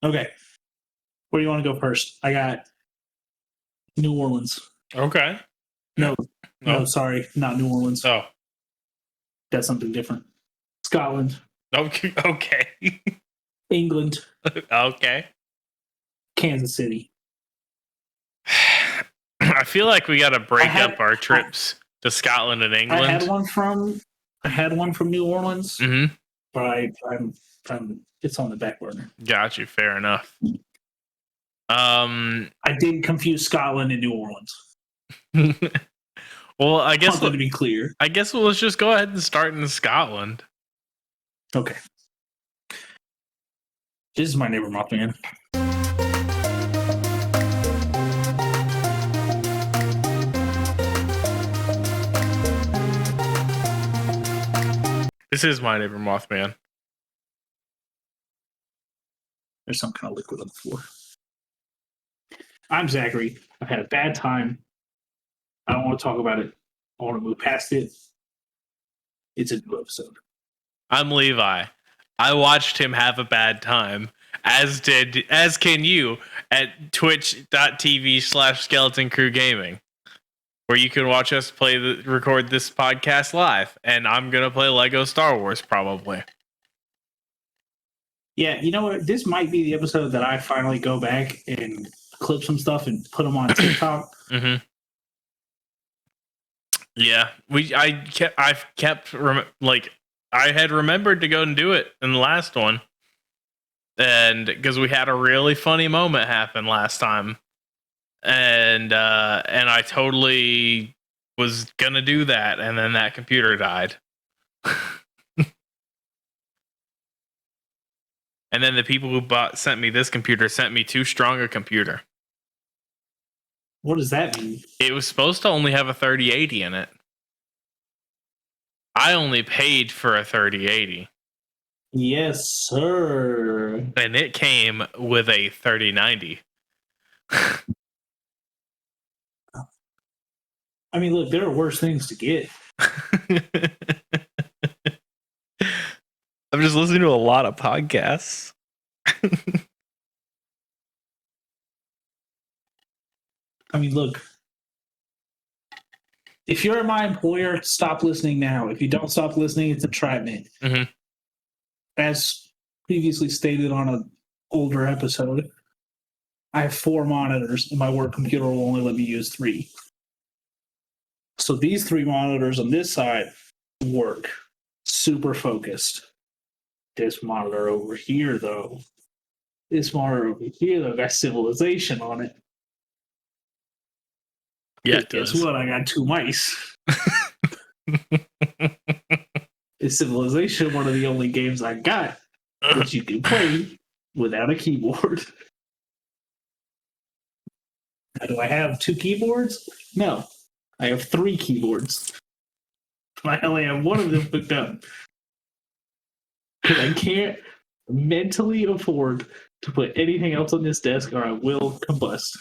Okay. Where do you want to go first? I got New Orleans. Okay. No, sorry, not New Orleans. Oh. That's something different. Scotland. Okay. England. Okay. Kansas City. I feel like we got to break up our trips to Scotland and England. I had one from New Orleans, but it's on the back burner. Got you. Fair enough. I didn't confuse Scotland and New Orleans. Well, I guess to be clear. I guess let's just go ahead and start in Scotland. Okay. This is my neighbor Mothman. This is my neighbor Mothman. There's some kind of liquid on the floor. I'm Zachary. I've had a bad time. I don't want to talk about it. I want to move past it. It's a new episode. I'm Levi. I watched him have a bad time, as can you, at twitch.tv/Skeleton Crew Gaming, where you can watch us record this podcast live, and I'm going to play Lego Star Wars probably. Yeah, you know what? This might be the episode that I finally go back and clip some stuff and put them on TikTok. Yeah, I had remembered to go and do it in the last one, and because we had a really funny moment happen last time, and I totally was gonna do that, and then that computer died. And then the people who sent me this computer sent me too strong a computer. What does that mean? It was supposed to only have a 3080 in it. I only paid for a 3080. Yes, sir. And it came with a 3090. I mean, look, there are worse things to get. I'm just listening to a lot of podcasts. I mean, look, if you're my employer, stop listening now. If you don't stop listening, it's entrapment. As previously stated on an older episode, I have 4 monitors, and my work computer will only let me use 3. So these 3 monitors on this side work super focused. This monitor over here, though, got Civilization on it. Yeah, guess what? I got 2 mice. Is Civilization one of the only games I got that you can play without a keyboard? Now, do I have 2 keyboards? No. I have 3 keyboards. I only have one of them hooked up. Because I can't mentally afford to put anything else on this desk or I will combust.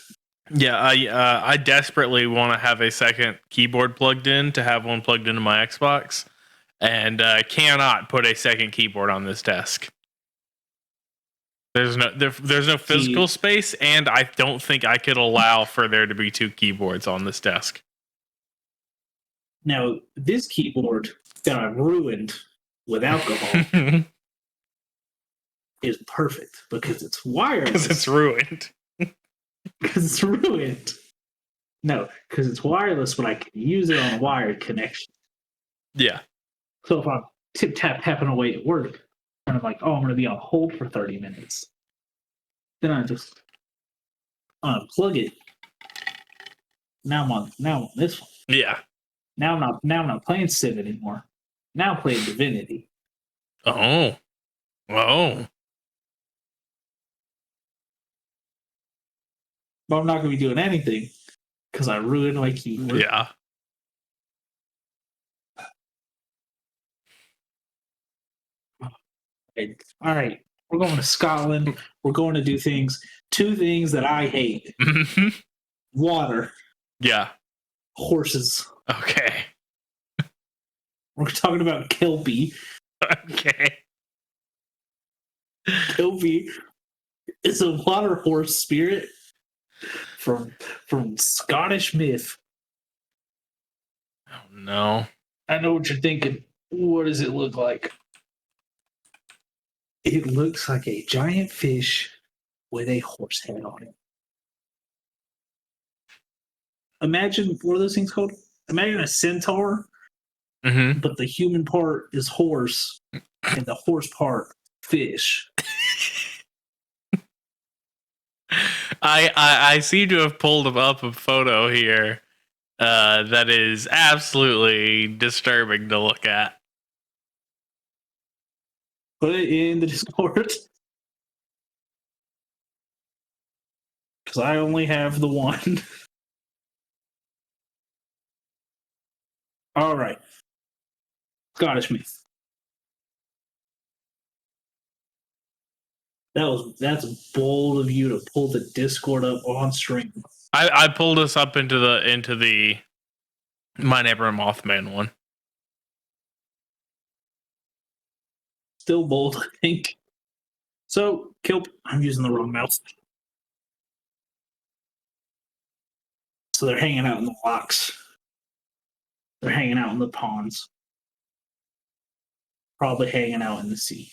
Yeah, I desperately want to have a second keyboard plugged in to have one plugged into my Xbox, and cannot put a second keyboard on this desk. There's no physical space, and I don't think I could allow for there to be 2 keyboards on this desk. Now, this keyboard that I've ruined with alcohol is perfect because it's wireless. Because it's ruined. Because it's ruined. No, because it's wireless, but I can use it on a wired connection. Yeah. So if I'm tapping away at work, and I'm like, oh, I'm going to be on hold for 30 minutes, then I just unplug it. Now I'm on this one. Yeah. Now I'm not playing Civ anymore. Now I'm playing Divinity. Oh. But I'm not going to be doing anything because I ruined my keyboard. Yeah. All right. We're going to Scotland. We're going to do things. 2 things that I hate. Water. Yeah. Horses. Okay. We're talking about Kelpie. Okay. Kelpie is a water horse spirit from Scottish myth. Oh no. I know what you're thinking. What does it look like? It looks like a giant fish with a horse head on it. Imagine, what are those things called? Imagine a centaur, but the human part is horse and the horse part fish. I seem to have pulled up a photo here that is absolutely disturbing to look at. Put it in the Discord. Because I only have the one. All right. Scottish myth. That's bold of you to pull the Discord up on stream. I pulled us up into the My Neighbor Mothman one. Still bold, I think. So, Kelp, I'm using the wrong mouse. So they're hanging out in the locks. They're hanging out in the ponds. Probably hanging out in the sea.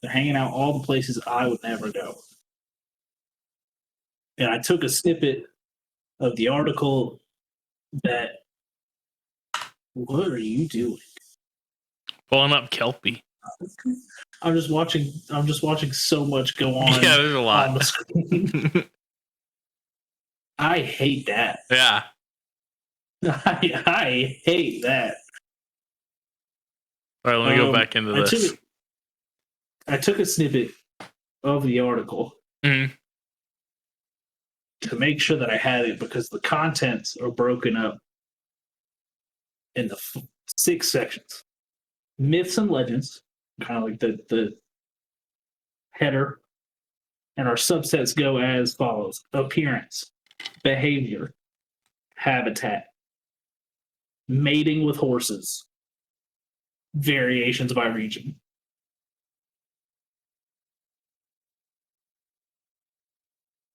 They're hanging out all the places I would never go. And I took a snippet of the article that. What are you doing? Pulling up Kelpie. I'm just watching so much go on. Yeah, there's a lot on the screen. I hate that. Yeah. I hate that. All right, let me go back into this. I took a snippet of the article to make sure that I had it because the contents are broken up in the 6 sections. Myths and legends, kind of like the header, and our subsets go as follows: appearance, behavior, habitat, mating with horses, variations by region.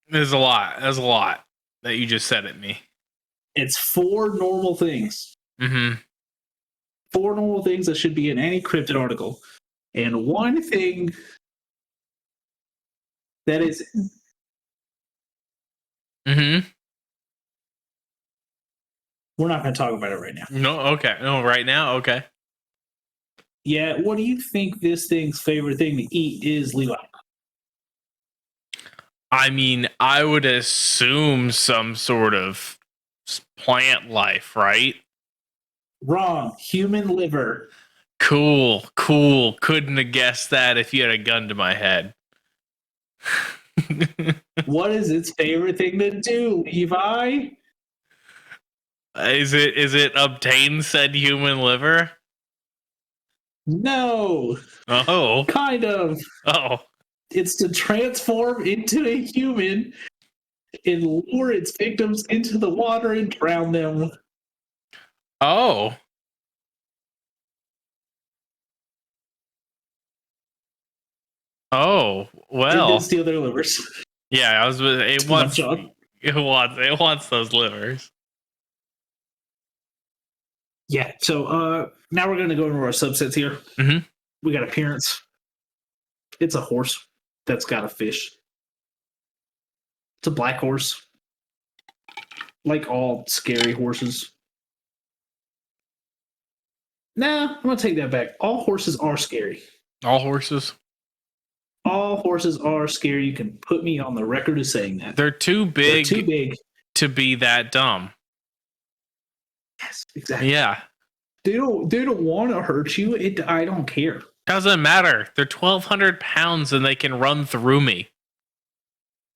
There's a lot that you just said at me. It's 4 normal things. 4 normal things that should be in any cryptid article. And 1 thing that is. We're not going to talk about it right now. No, okay. No, right now? Okay. Yeah, what do you think this thing's favorite thing to eat is, Levi? I mean, I would assume some sort of plant life, right? Wrong. Human liver. Cool. Couldn't have guessed that if you had a gun to my head. What is its favorite thing to do, Levi? Is it obtain said human liver? No. Oh. Kind of. Oh. It's to transform into a human and lure its victims into the water and drown them. Oh. Oh, well. It did steal their livers. Yeah, it wants those livers. Yeah, so now we're going to go into our subsets here. We got appearance. It's a horse that's got a fish. It's a black horse. Like all scary horses. Nah, I'm going to take that back. All horses are scary. All horses? All horses are scary. You can put me on the record as saying that. They're too big to be that dumb. Yes, exactly. Yeah. They don't want to hurt you. I don't care. Doesn't matter. They're 1,200 pounds and they can run through me.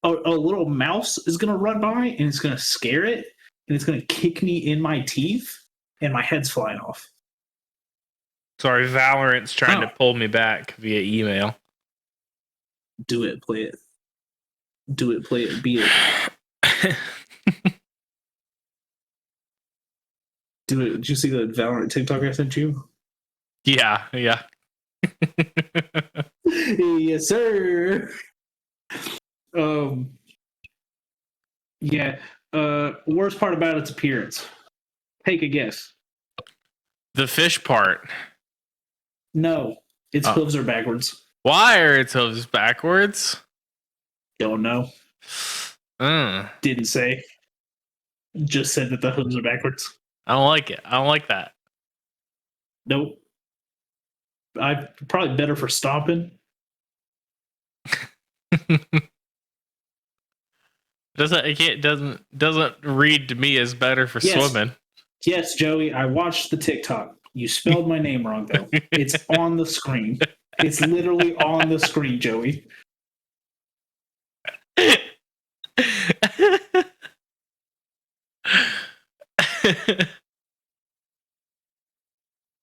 A little mouse is going to run by and it's going to scare it and it's going to kick me in my teeth and my head's flying off. Sorry, Valorant's trying to pull me back via email. Do it, play it. Do it, play it, beat it. Do it. Did you see the Valorant TikTok I sent you? Yeah. Yes, sir. Um, yeah. Worst part about its appearance. Take a guess. The fish part. No, its Oh. hooves are backwards. Why are its hooves backwards? Don't know. Didn't say. Just said that the hooves are backwards. I don't like it. I don't like that. Nope. I probably better for stomping. Doesn't read to me as better for swimming. Yes, Joey, I watched the TikTok. You spelled my name wrong though. It's on the screen. It's literally on the screen, Joey.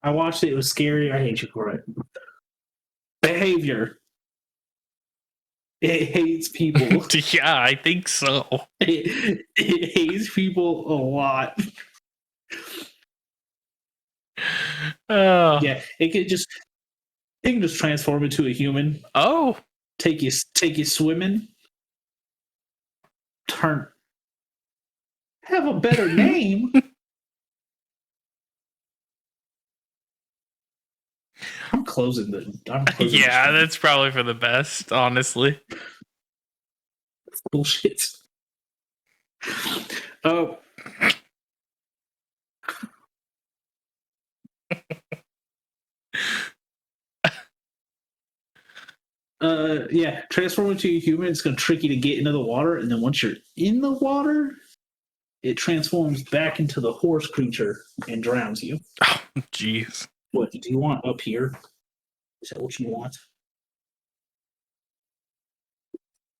I watched it. It was scary. I hate you for it. Behavior. It hates people. Yeah, I think so. It hates people a lot. Oh. Yeah, it can just transform into a human. Oh. Take you swimming. Have a better name. I'm closing Yeah, that's probably for the best, honestly. Bullshit. Oh. Yeah, transform into a human. It's going to trick you to get into the water, and then once you're in the water, it transforms back into the horse creature and drowns you. Oh, jeez. What do you want up here? Is that what you want?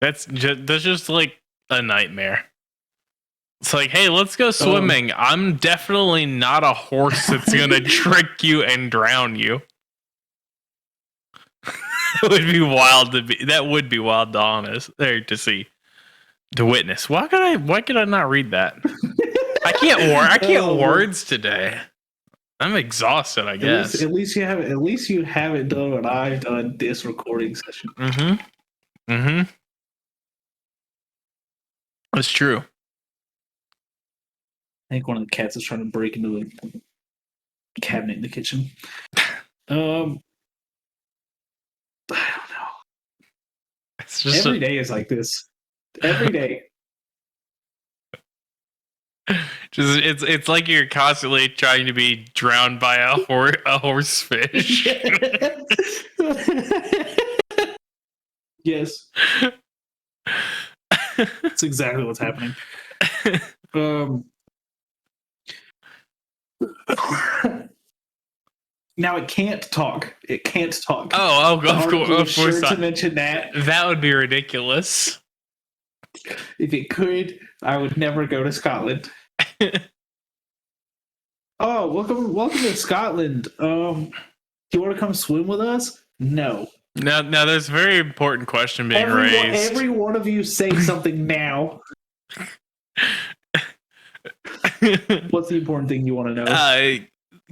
That's just like a nightmare. It's like, hey, let's go swimming. I'm definitely not a horse that's gonna trick you and drown you. It would be wild to be. That would be wild to honest there to see, to witness. Why could I not read that? I can't words today. I'm exhausted. I guess. At least you haven't done what I've done this recording session. That's true. I think one of the cats is trying to break into the cabinet in the kitchen. I don't know. It's just every day is like this. Every day. Just it's like you're constantly trying to be drowned by a horse fish. Yes. That's exactly what's happening. Now it can't talk. It can't talk. Oh, of course. Sure to mention that. That would be ridiculous. If it could, I would never go to Scotland. Oh, welcome to Scotland. Do you want to come swim with us? No. Now there's a very important question being raised. Every one of you say something now. What's the important thing you want to know?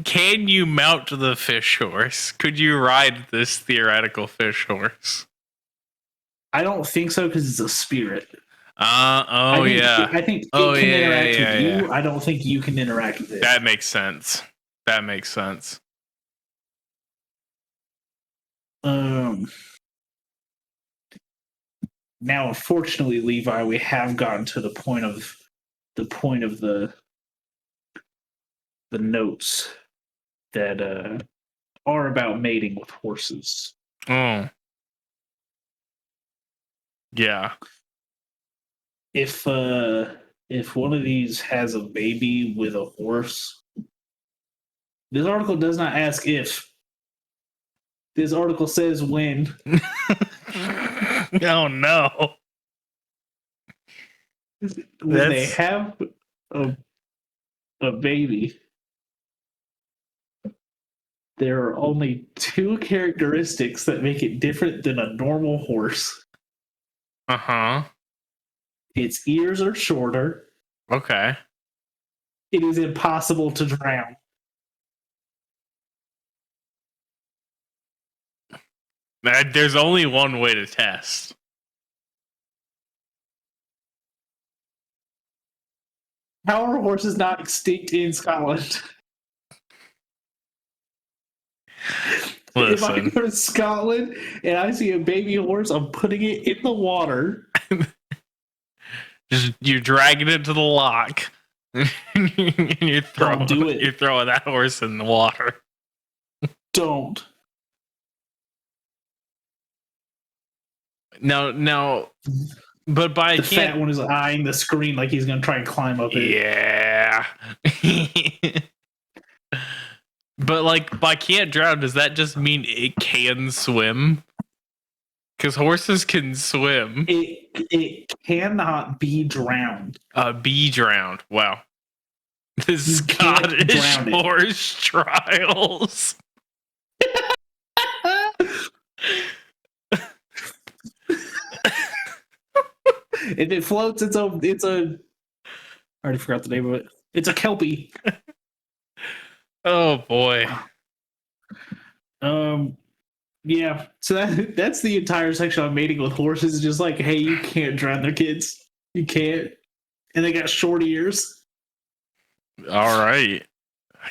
Can you mount the fish horse? Could you ride this theoretical fish horse? I don't think so because it's a spirit. I think it can interact with you. I don't think you can interact with it. That makes sense. Now, unfortunately, Levi, we have gotten to the point of the notes that are about mating with horses. Oh, yeah. If one of these has a baby with a horse, this article does not ask if. This article says when. Oh no! When they have a baby, there are only two characteristics that make it different than a normal horse. Its ears are shorter. Okay. It is impossible to drown. There's only one way to test. How are horses not extinct in Scotland? If I Listen, go to Scotland and I see a baby horse, I'm putting it in the water. just you're dragging it to the lock, and you're Don't do it. you're throwing that horse in the water. Don't. No, but by The fat one is eyeing the screen like he's going to try and climb up it. Yeah. But like by can't drown, does that just mean it can swim? Because horses can swim. It cannot be drowned. Be drowned. Wow. The You can't Scottish drown it. horse trials. If it floats, it's a. I already forgot the name of it. It's a Kelpie. Oh boy. Yeah. So that's the entire section on mating with horses. Just like, hey, you can't drown their kids. You can't. And they got short ears. All right.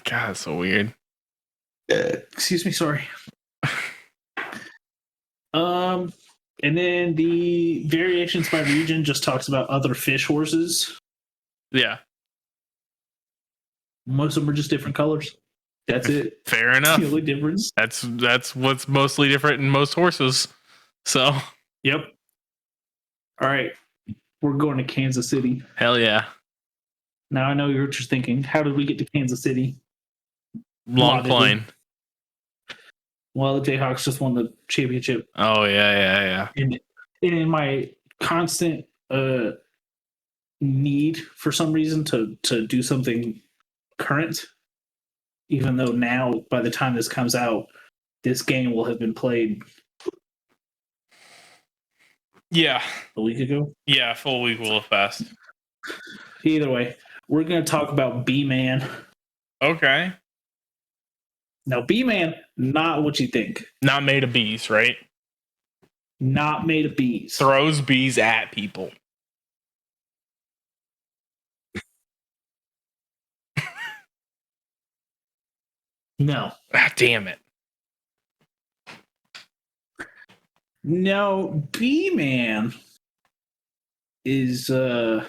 God, that's so weird. Excuse me, sorry. And then the variations by region just talks about other fish horses. Yeah. Most of them are just different colors. That's it. Fair enough. The only difference. That's what's mostly different in most horses. So. Yep. All right. We're going to Kansas City. Hell yeah. Now I know what you're thinking. How did we get to Kansas City? Long plane. Well, the Jayhawks just won the championship. Oh yeah. And in my constant need for some reason to do something current, even though now by the time this comes out, this game will have been played. Yeah. A week ago. Yeah, full week will have passed. Either way, we're going to talk about Beaman. Okay. Now, Beaman, not what you think. Not made of bees, right? Not made of bees. Throws bees at people. No. Ah, damn it. No, Beaman is a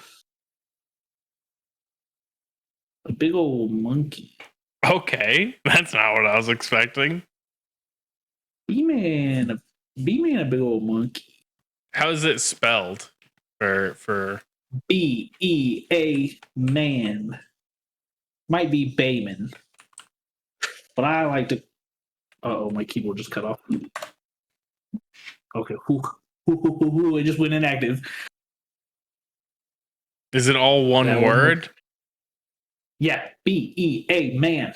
big old monkey. Okay, that's not what I was expecting. Beaman, a big old monkey. How is it spelled? For B-E-A man. Might be Beaman. But I like to. Oh, my keyboard just cut off. Okay. It just went inactive. Is it all one word? Yeah, B-E-A man.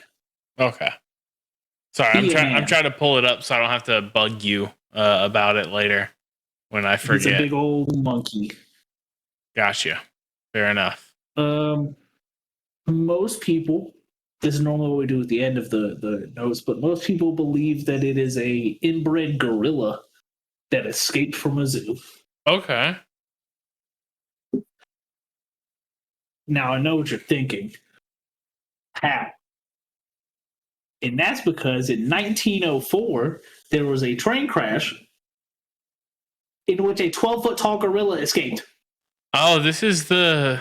Okay. Sorry, I'm trying to pull it up so I don't have to bug you about it later when I forget. It's a big old monkey. Gotcha. Fair enough. Most people, this is normally what we do at the end of the notes, but most people believe that it is a inbred gorilla that escaped from a zoo. Okay. Now I know what you're thinking. How? And that's because in 1904, there was a train crash in which a 12-foot tall gorilla escaped. Oh, this is the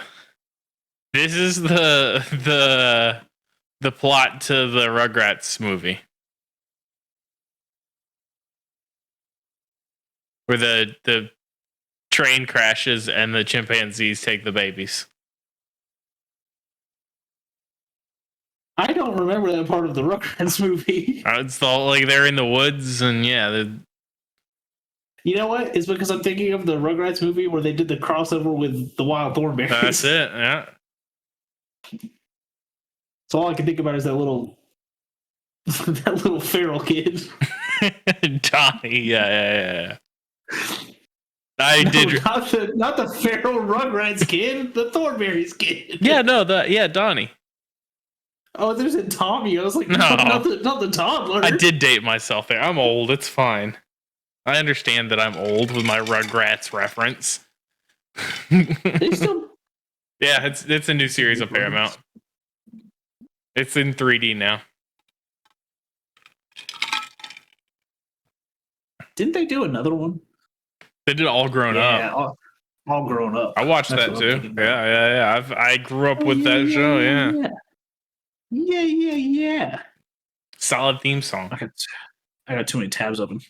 plot to the Rugrats movie. Where the train crashes and the chimpanzees take the babies. I don't remember that part of the Rugrats movie. It's all like they're in the woods and yeah. You know what? It's because I'm thinking of the Rugrats movie where they did the crossover with the Wild Thornberrys. That's it. Yeah. So all I can think about is that little feral kid. Donnie. Yeah. Not the feral Rugrats kid, the Thornberrys kid. Yeah, no, Donnie. Oh, there's a Tommy. I was like, no, not the toddler. I did date myself there. I'm old. It's fine. I understand that I'm old with my Rugrats reference. Yeah, it's a new series of Paramount. It's in 3D now. Didn't they do another one? They did All Grown Yeah, Up. all grown up. I watched That's that what I'm too. thinking about. Yeah. I grew up with that show. Yeah. Yeah. Solid theme song. I got too many tabs open.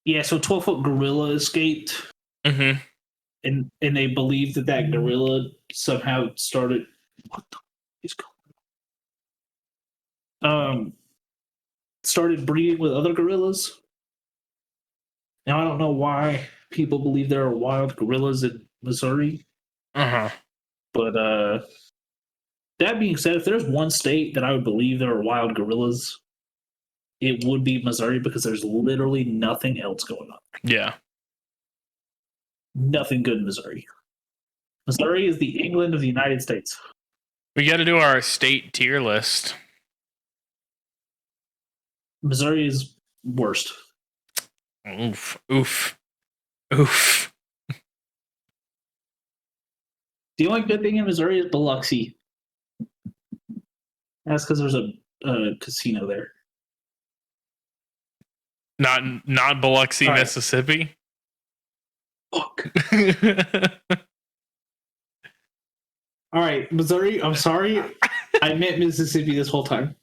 Yeah, so 12-foot gorilla escaped, Mm-hmm. and they believe that gorilla somehow started. What the is going? Started breeding with other gorillas. Now I don't know why people believe there are wild gorillas in Missouri, Uh-huh. but that being said, if there's one state that I would believe there are wild gorillas, it would be Missouri because there's literally nothing else going on. Yeah. Nothing good in Missouri. Missouri is the England of the United States. We got to do our state tier list. Missouri is worst. Oof. The only good thing in Missouri is Biloxi. That's because there's a casino there. Not Biloxi, right. Mississippi. Fuck. All right, Missouri. I'm sorry. I meant Mississippi this whole time.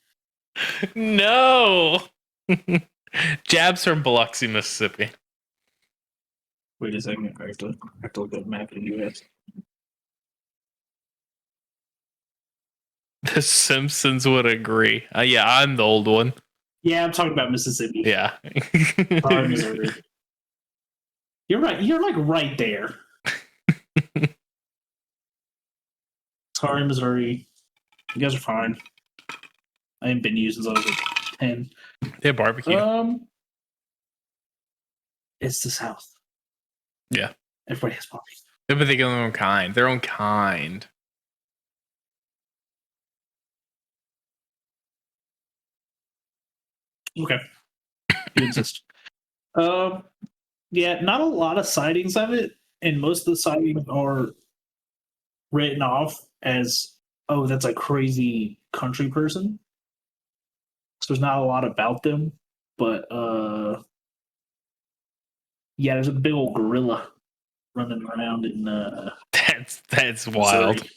No. Jabs from Biloxi, Mississippi. Wait a second. I have to look at the map of the U.S. The Simpsons would agree. Yeah, I'm the old one. Yeah, I'm talking about Mississippi. Yeah. Sorry, Missouri. You're right. You're like right there. Sorry, Missouri. You guys are fine. I haven't been used since I was like 10. They have barbecue. It's the South. Yeah. Everybody has barbecue. They've been thinking of their own kind. Their own kind. Okay. You exist. Yeah, not a lot of sightings of it, and most of the sightings are written off as, oh, that's a crazy country person. So there's not a lot about them, but yeah, there's a big old gorilla running around in that's wild. Missouri.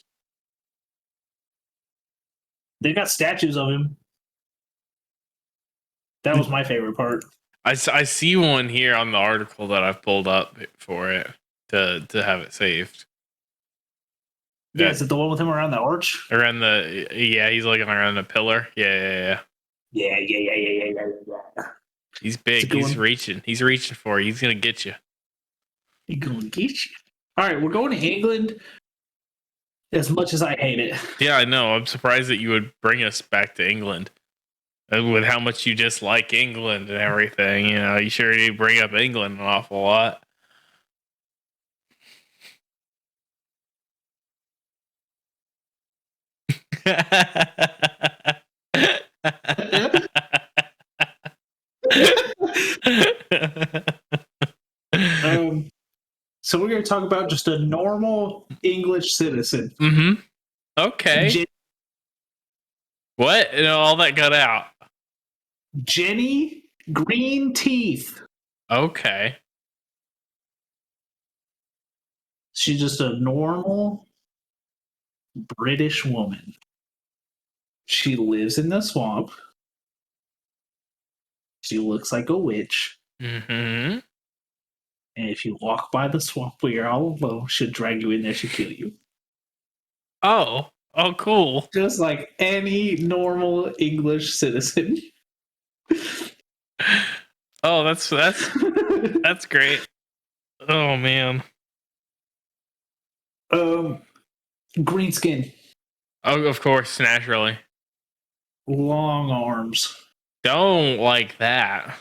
They've got statues of him. That was my favorite part. I see one here on the article that I've pulled up for it to have it saved. Yeah, is it the one with him around the arch? Around he's looking around the pillar. Yeah. He's big. He's reaching. He's reaching for you. He's gonna get you. He's gonna get you. All right, we're going to England. As much as I hate it. Yeah, I know. I'm surprised that you would bring us back to England. With how much you dislike England and everything, you know, you sure do bring up England an awful lot. So we're going to talk about just a normal English citizen. Mm-hmm. Okay. What? All that got out. Jenny Greenteeth. Okay. She's just a normal British woman. She lives in the swamp. She looks like a witch. Mm-hmm. And if you walk by the swamp where you're all alone, she'll drag you in there, she'll kill you. Oh, cool. Just like any normal English citizen. Oh, that's great. Oh man. Green skin. Oh, of course, naturally. Long arms. Don't like that.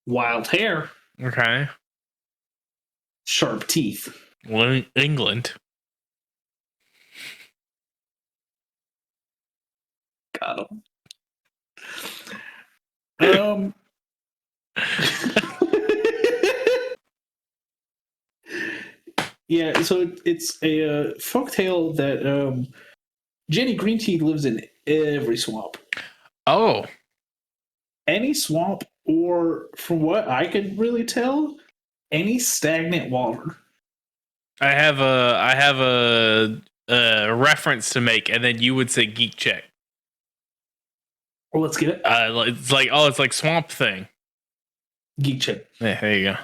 Wild hair. Okay. Sharp teeth. England. Got him. Yeah, so it's a folktale that Jenny Greenteeth lives in every swamp. Oh, Any swamp, or from what I could really tell, any stagnant water. I have a reference to make, and then you would say geek check. Well, let's get it. It's like Swamp Thing. Geek check. Yeah, there you go.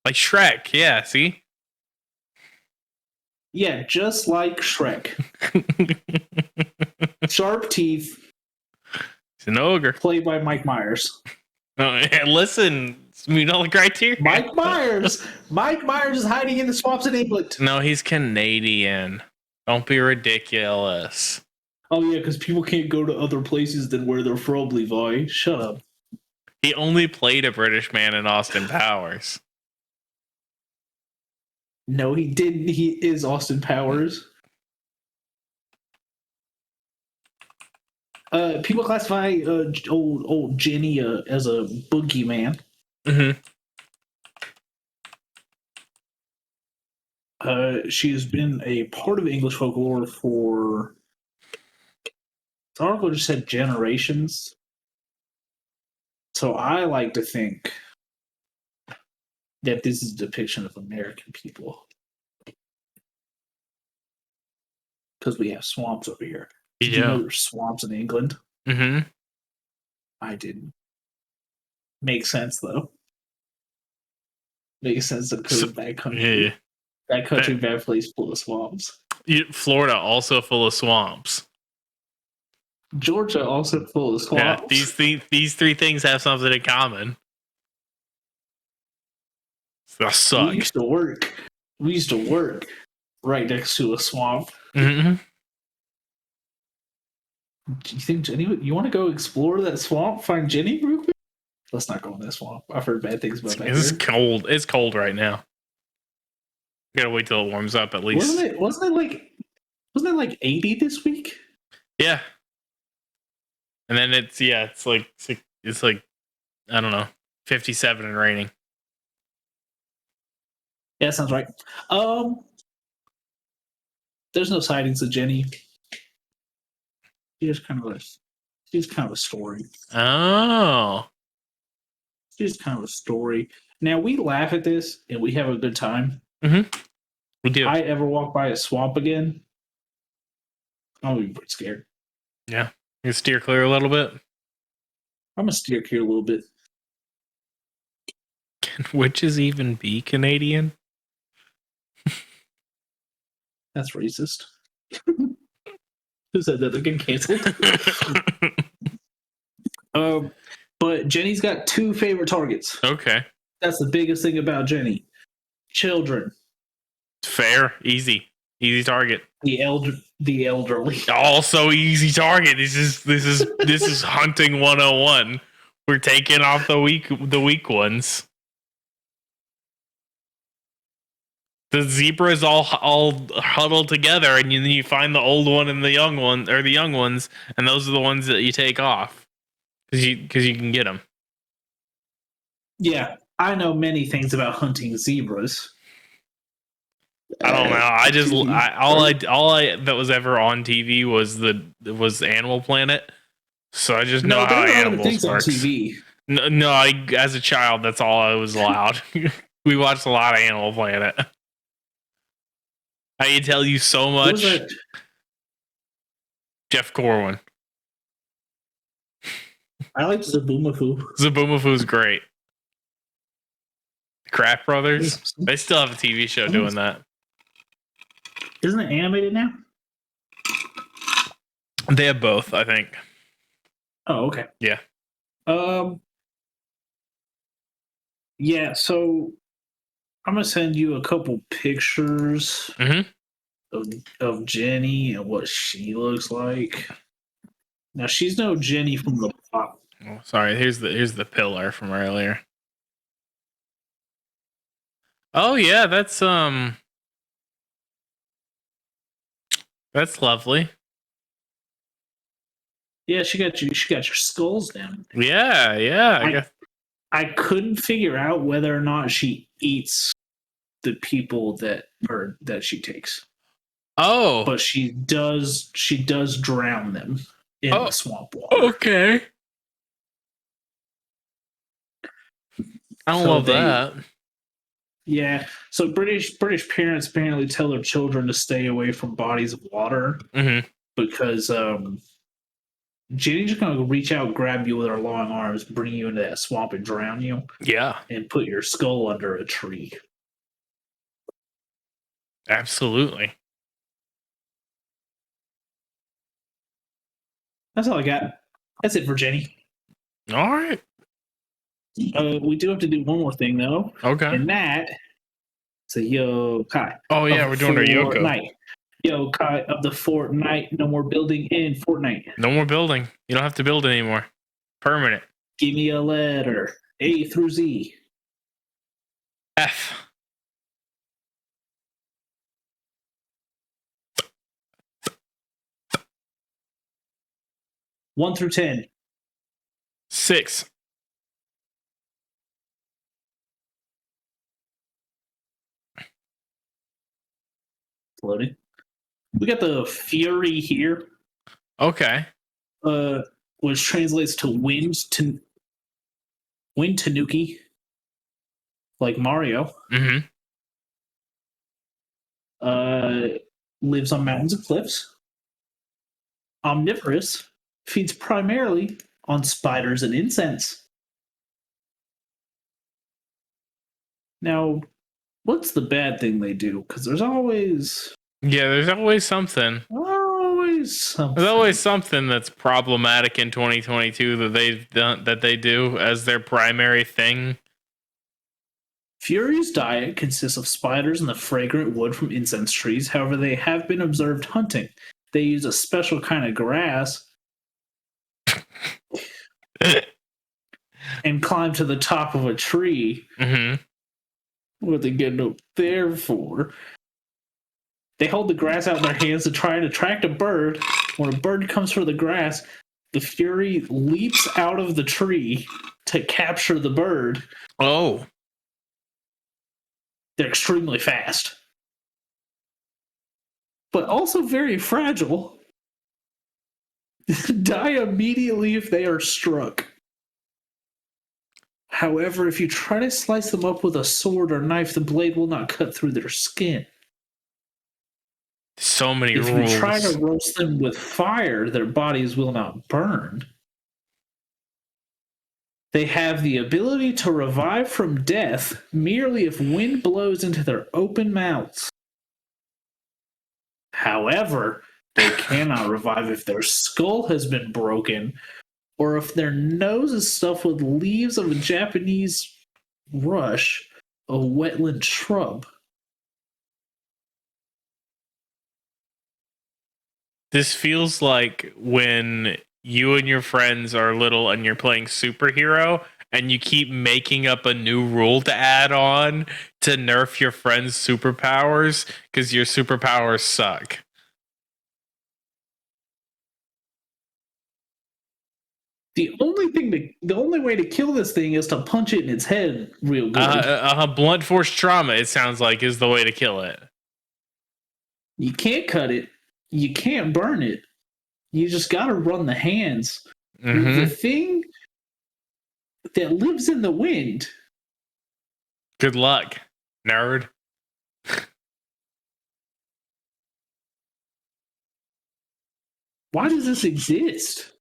Like Shrek, yeah. See. Yeah, just like Shrek. Sharp teeth. He's an ogre. Played by Mike Myers. Oh, yeah, listen, we know the criteria. Mike Myers. Mike Myers is hiding in the swamps in England. No, he's Canadian. Don't be ridiculous. Oh yeah, because people can't go to other places than where they're from, Levi. Shut up. He only played a British man in Austin Powers. No, he didn't. He is Austin Powers. People classify old Jenny as a boogeyman. Mm-hmm. She has been a part of English folklore for, the article just said generations. So I like to think that this is a depiction of American people. Because we have swamps over here. Did you know there's swamps in England? Mm-hmm. I didn't. Makes sense, though. Makes sense because of bad country. Yeah. That country, bad place full of swamps. Florida also full of swamps. Georgia also full of swamps. Yeah, these three things have something in common. They suck. We used to work right next to a swamp. Mm-hmm. Do you think Jenny? You want to go explore that swamp? Find Jenny real quick? Let's not go in that swamp. I've heard bad things about that. It's cold. It's cold right now. Gotta wait till it warms up at least. Wasn't it like 80 this week? Yeah. And then it's like I don't know, 57 and raining. Yeah, that sounds right. There's no sightings of Jenny. She's kind of a story. Oh. She's kind of a story. Now we laugh at this and we have a good time. Mm-hmm. We do. I ever walk by a swamp again, I'll be pretty scared. Yeah. You steer clear a little bit. I'm gonna steer clear a little bit. Can witches even be Canadian? That's racist. Who said that? They're getting canceled. But Jenny's got two favorite targets. Okay. That's the biggest thing about Jenny. Children. Fair. Easy target. The elderly. Also easy target. This is hunting 101. We're taking off the weak ones. The zebras all huddled together, and then you find the old one and the young one, or the young ones, and those are the ones that you take off because you can get them. Yeah, I know many things about hunting zebras. I don't know. I just all I that was ever on TV was Animal Planet. So I just know how animals work. No, as a child, that's all I was allowed. We watched a lot of Animal Planet. I can tell you so much. Jeff Corwin. I like Zaboomafoo. Zaboomafoo's great. Kraft Brothers. They still have a TV show doing that. Isn't it animated now? They have both, I think. Oh, okay. Yeah. Yeah, so I'm gonna send you a couple pictures of Jenny and what she looks like. Now she's no Jenny from the pop. Oh, sorry, here's the pillar from earlier. Oh yeah, that's lovely. Yeah, she got your skulls down. Yeah. I couldn't figure out whether or not she eats the people that she takes. Oh, But she does drown them in the swamp water. okay. I don't love that. Yeah. So British parents apparently tell their children to stay away from bodies of water because Jenny's just gonna reach out, grab you with her long arms, bring you into that swamp, and drown you. Yeah, and put your skull under a tree. absolutely. That's all I got. That's it for Jenny. All right. We do have to do one more thing though. Okay. And that is a yokai. Oh yeah, we're doing our Yoko. Yokai of the Fortnite. No more building in Fortnite. No more building. You don't have to build anymore. Permanent. Give me a letter. A through Z. F. One through 10. 6. Loading. We got the Fury here. Okay. Which translates to wind tanuki, like Mario. Lives on mountains and cliffs. Omnivorous, feeds primarily on spiders and insects. Now, what's the bad thing they do? Because there's always something. There's always something that's problematic in 2022 that they do as their primary thing. Fury's diet consists of spiders and the fragrant wood from incense trees. However, they have been observed hunting. They use a special kind of grass and climb to the top of a tree. What are they getting up there for? They hold the grass out in their hands to try and attract a bird. When a bird comes for the grass, the Fury leaps out of the tree to capture the bird. Oh. They're extremely fast, but also very fragile. Die immediately if they are struck. However, if you try to slice them up with a sword or knife, the blade will not cut through their skin. So many rules. If you try to roast them with fire, their bodies will not burn. They have the ability to revive from death merely if wind blows into their open mouths. However, they cannot revive if their skull has been broken or if their nose is stuffed with leaves of a Japanese rush, a wetland shrub. This feels like when you and your friends are little and you're playing superhero and you keep making up a new rule to add on to nerf your friends' superpowers because your superpowers suck. The only way to kill this thing is to punch it in its head real good. Blunt force trauma, it sounds like, is the way to kill it. You can't cut it. You can't burn it. You just got to run the hands. The thing that lives in the wind. Good luck, nerd. Why does this exist?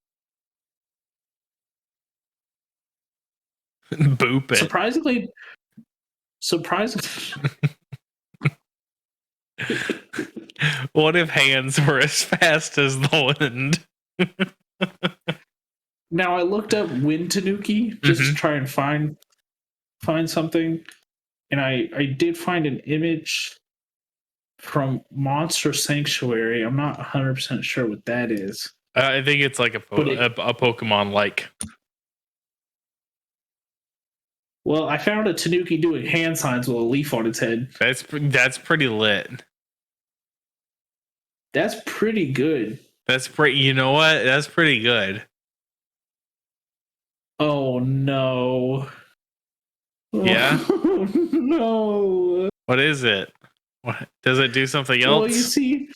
Boop it. Surprisingly. What if hands were as fast as the wind? Now, I looked up wind tanuki just to try and find something, and I did find an image from Monster Sanctuary. I'm not 100% sure what that is. I think it's like a Pokemon-like. Well, I found a tanuki doing hand signs with a leaf on its head. That's pretty lit. That's pretty good. You know what? That's pretty good. Oh no. Yeah? Oh, no. What is it? What does it do something else? Well, you see,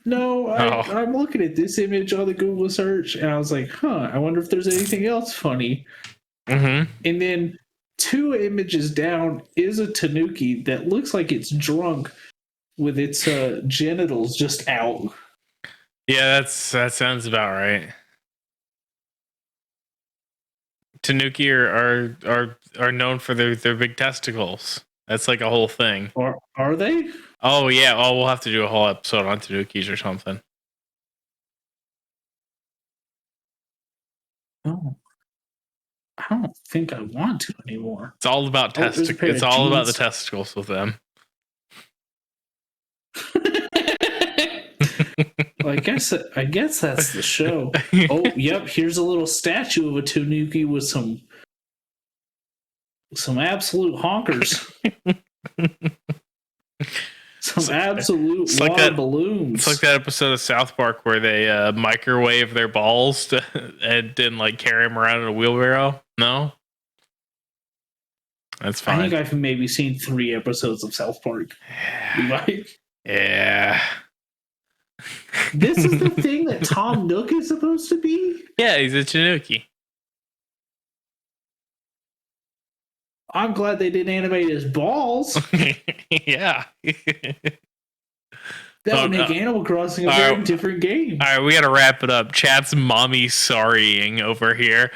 no, I'm looking at this image on the Google search, and I was like, huh, I wonder if there's anything else funny. Mm-hmm. And then 2 images down is a tanuki that looks like it's drunk with its genitals just out. Yeah, that sounds about right. Tanuki are known for their big testicles. That's like a whole thing. Are they? Oh yeah. Oh, we'll have to do a whole episode on tanukis or something. Oh, I don't think I want to anymore. It's all about testicles. It's all about the testicles with them. Well, I guess that's the show. Oh, yep. Here's a little statue of a tanuki with some absolute honkers. Some absolute water balloons. It's like that episode of South Park where they microwave their balls and then like carry them around in a wheelbarrow. No, that's fine. I think I've maybe seen 3 episodes of South Park. Yeah. This is the thing that Tom Nook is supposed to be? Yeah, he's a tanuki. I'm glad they didn't animate his balls. Yeah. That would make Animal Crossing a very different game. All right, we got to wrap it up. Chat's mommy sorrying over here.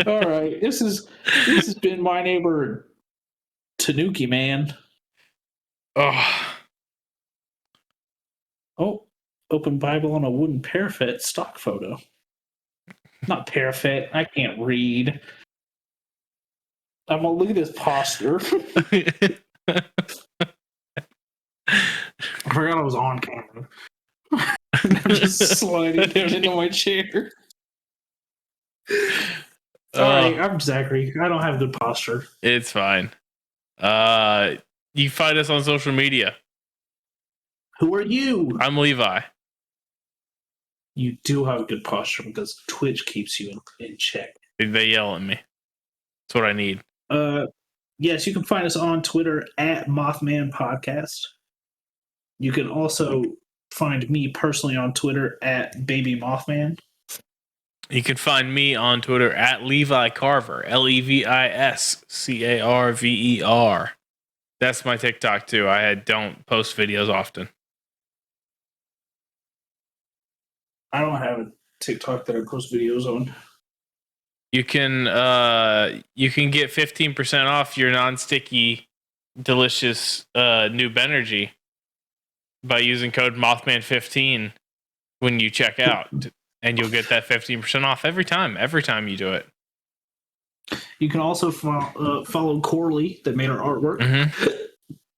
All right, this has been my neighbor Tanuki Man. Oh, open Bible on a wooden parapet stock photo. Not parapet. I can't read. I'm gonna look at this posture. I forgot I was on camera. I'm just sliding down into my chair. Sorry, I'm Zachary. I don't have good posture. It's fine. You find us on social media. Who are you? I'm Levi. You do have good posture because Twitch keeps you in check. They yell at me. That's what I need. Yes, you can find us on Twitter at Mothman Podcast. You can also find me personally on Twitter at Baby Mothman. You can find me on Twitter at Levi Carver, LevisCarver. That's my TikTok too. I don't post videos often. I don't have a TikTok that I post videos on. You can get 15% off your non-sticky, delicious Noob Energy by using code Mothman15 when you check out, and you'll get that 15% off every time you do it. You can also follow Corley that made our artwork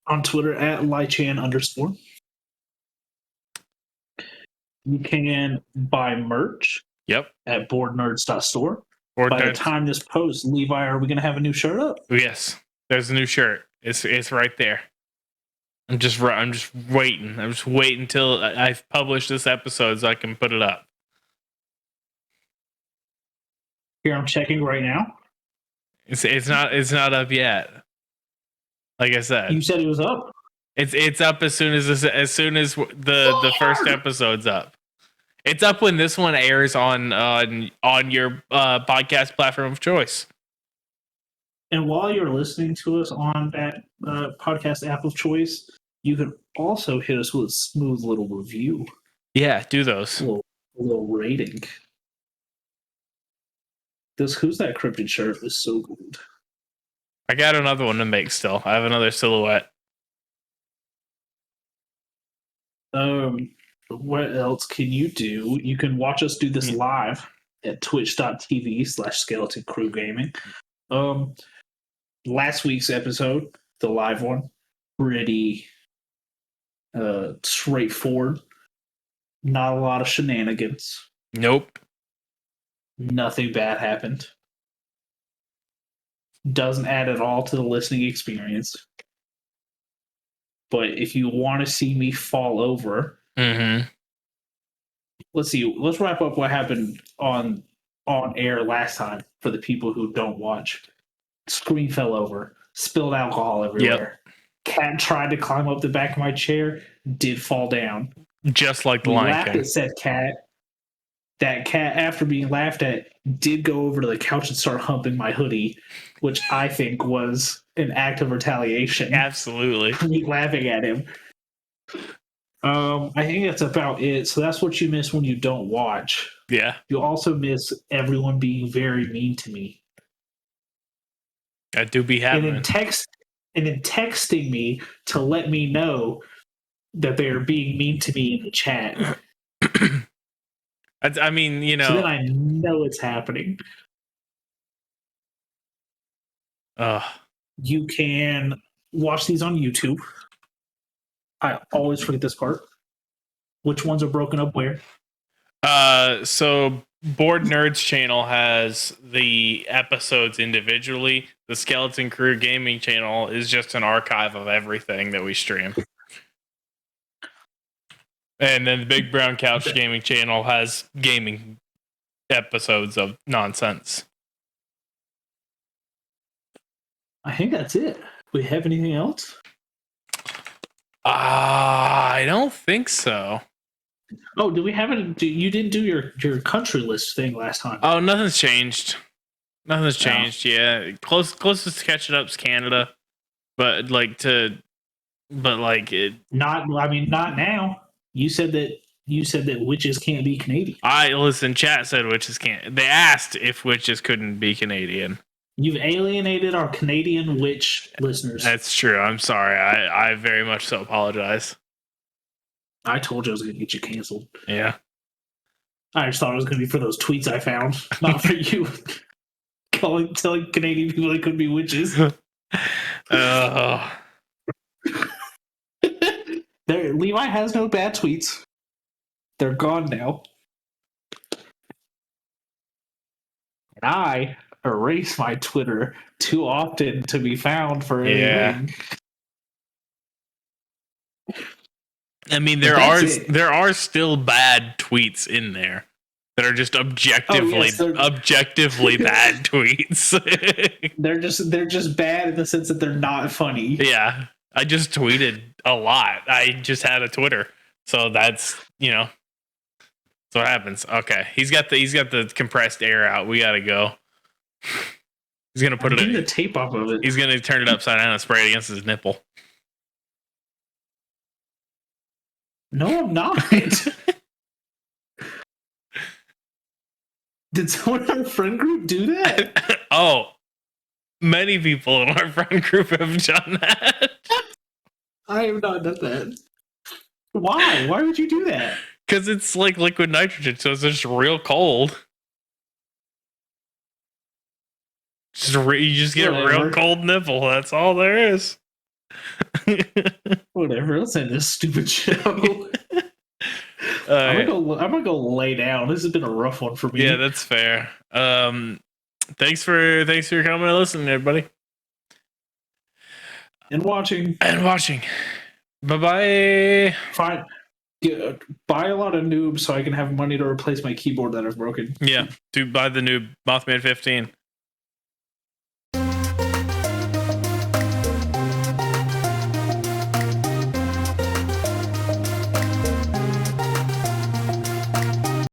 on Twitter at Lychan_. You can buy merch. Yep. At boardnerds.store. By the time this posts, Levi, are we going to have a new shirt up? Yes, there's a new shirt. It's right there. I'm just waiting. I'm just waiting until I've published this episode so I can put it up. Here, I'm checking right now. It's not up yet. Like I said, you said it was up. It's up as soon as the first episode's up. It's up when this one airs on your podcast platform of choice. And while you're listening to us on that podcast app of choice, you can also hit us with a smooth little review. Yeah, do those. A little rating. Who's that cryptid shirt is so good. I got another one to make still. I have another silhouette. What else can you do? You can watch us do this live at twitch.tv/Skeleton Crew Gaming. Last week's episode, the live one, pretty straightforward. Not a lot of shenanigans. Nope. Nothing bad happened. Doesn't add at all to the listening experience. But if you want to see me fall over, let's see. Let's wrap up what happened on air last time for the people who don't watch. Screen fell over. Spilled alcohol everywhere. Cat tried to climb up the back of my chair. Did fall down. Just like the We Lion laughed King. at said cat. That cat, after being laughed at, did go over to the couch and start humping my hoodie, which I think was an act of retaliation. Absolutely. For me laughing at him. I think that's about it. So that's what you miss when you don't watch. Yeah. You also miss everyone being very mean to me. That do be happening. And in texting me to let me know that they are being mean to me in the chat. I mean, you know. So then I know it's happening. You can watch these on YouTube. I always forget this part. Which ones are broken up where? So Board Nerds channel has the episodes individually. The Skeleton Crew Gaming channel is just an archive of everything that we stream. And then the Big Brown Couch Gaming channel has gaming episodes of nonsense. I think that's it. We have anything else? I don't think so. Oh, do we have it? You didn't do your country list thing last time. Oh, nothing's changed. Nothing's changed. No. Yeah, closest to catching up's Canada, but it. Not now. You said that witches can't be Canadian. Chat said witches can't. They asked if witches couldn't be Canadian. You've alienated our Canadian witch listeners. That's true. I'm sorry. I very much so apologize. I told you I was going to get you canceled. Yeah. I just thought it was going to be for those tweets I found, not for you telling Canadian people they couldn't be witches. Levi has no bad tweets. They're gone now. And I erase my Twitter too often to be found for anything. I mean, there are still bad tweets in there that are just objectively bad tweets. they're just bad in the sense that they're not funny. Yeah, I just tweeted a lot. I just had a Twitter, so that's that's what happens. Okay, he's got the compressed air out. We gotta go. He's gonna put the tape off of it. He's gonna turn it upside down and spray it against his nipple. No, I'm not. Did someone in our friend group do that? Oh, many people in our friend group have done that. I have not done that. Why? Why would you do that? Because it's like liquid nitrogen, so it's just real cold. You just get a real cold nipple. That's all there is. Whatever. Let's end this stupid show. I'm gonna go lay down. This has been a rough one for me. Yeah, that's fair. Thanks for coming and listening, everybody, and watching. Bye. Fine. Buy a lot of noobs so I can have money to replace my keyboard that I've broken. Yeah, buy the noob Mothman 15.